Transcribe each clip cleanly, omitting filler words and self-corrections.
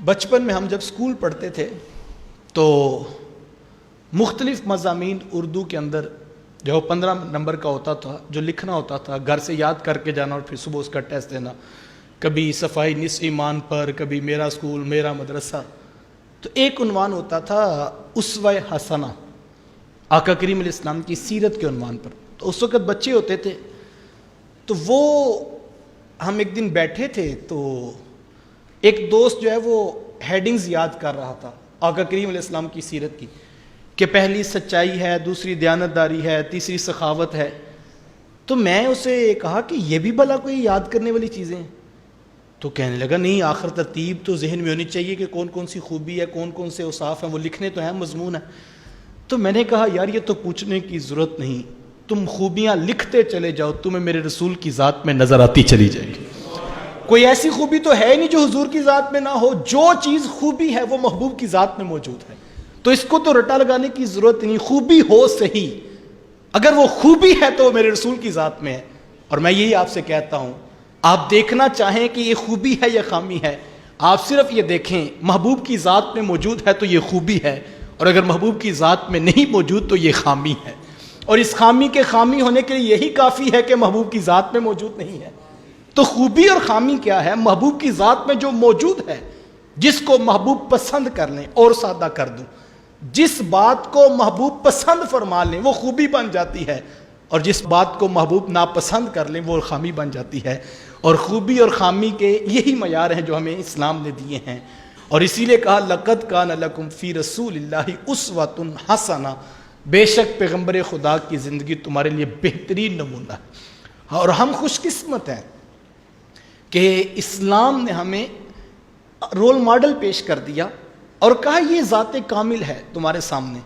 بچپن میں ہم جب اسکول پڑھتے تھے تو مختلف مضامین اردو کے اندر جو 15 نمبر کا ہوتا تھا، جو لکھنا ہوتا تھا، گھر سے یاد کر کے جانا اور پھر صبح اس کا ٹیسٹ دینا، کبھی صفائی نصف ایمان پر، کبھی میرا اسکول میرا مدرسہ، تو ایک عنوان ہوتا تھا اسوہ حسنہ، آقا کریم علیہ السلام کی سیرت کے عنوان پر۔ تو اس وقت بچے ہوتے تھے، تو وہ ہم ایک دن بیٹھے تھے تو ایک دوست جو ہے وہ ہیڈنگز یاد کر رہا تھا آقا کریم علیہ السلام کی سیرت کی، کہ پہلی سچائی ہے، دوسری دیانتداری ہے، تیسری سخاوت ہے۔ تو میں اسے کہا کہ یہ بھی بھلا کوئی یاد کرنے والی چیزیں ہیں؟ تو کہنے لگا نہیں، آخر ترتیب تو ذہن میں ہونی چاہیے کہ کون کون سی خوبی ہے، کون کون سے اوصاف ہیں، وہ لکھنے تو ہیں، مضمون ہے۔ تو میں نے کہا یار یہ تو پوچھنے کی ضرورت نہیں، تم خوبیاں لکھتے چلے جاؤ، تمہیں میرے رسول کی ذات میں نظر آتی چلی جائے گی۔ کوئی ایسی خوبی تو ہے نہیں جو حضور کی ذات میں نہ ہو، جو چیز خوبی ہے وہ محبوب کی ذات میں موجود ہے، تو اس کو تو رٹا لگانے کی ضرورت نہیں، خوبی ہو صحیح، اگر وہ خوبی ہے تو وہ میرے رسول کی ذات میں ہے۔ اور میں یہی آپ سے کہتا ہوں، آپ دیکھنا چاہیں کہ یہ خوبی ہے یا خامی ہے، آپ صرف یہ دیکھیں محبوب کی ذات میں موجود ہے تو یہ خوبی ہے، اور اگر محبوب کی ذات میں نہیں موجود تو یہ خامی ہے، اور اس خامی کے خامی ہونے کے لیے یہی کافی ہے کہ محبوب کی ذات میں موجود نہیں ہے۔ تو خوبی اور خامی کیا ہے؟ محبوب کی ذات میں جو موجود ہے، جس کو محبوب پسند کر لیں، اور سادہ کر دوں، جس بات کو محبوب پسند فرما لیں وہ خوبی بن جاتی ہے، اور جس بات کو محبوب ناپسند کر لیں وہ خامی بن جاتی ہے۔ اور خوبی اور خامی کے یہی معیار ہیں جو ہمیں اسلام نے دیے ہیں، اور اسی لیے کہا لَقَدْ كَانَ لَكُمْ فِي رَسُولِ اللَّهِ أُسْوَةٌ حَسَنَةٌ، بے شک پیغمبر خدا کی زندگی تمہارے لیے بہترین نمونہ ہے۔ اور ہم خوش قسمت ہیں کہ اسلام نے ہمیں رول ماڈل پیش کر دیا اور کہا یہ ذات کامل ہے تمہارے سامنے،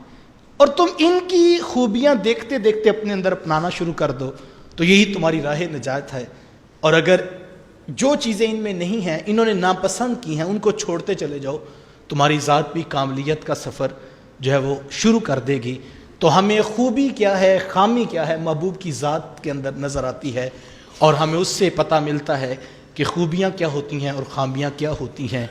اور تم ان کی خوبیاں دیکھتے دیکھتے اپنے اندر اپنانا شروع کر دو، تو یہی تمہاری راہ نجات ہے۔ اور اگر جو چیزیں ان میں نہیں ہیں، انہوں نے ناپسند کی ہیں، ان کو چھوڑتے چلے جاؤ، تمہاری ذات بھی کاملیت کا سفر جو ہے وہ شروع کر دے گی۔ تو ہمیں خوبی کیا ہے، خامی کیا ہے، محبوب کی ذات کے اندر نظر آتی ہے، اور ہمیں اس سے پتہ ملتا ہے کہ خوبیاں کیا ہوتی ہیں اور خامیاں کیا ہوتی ہیں۔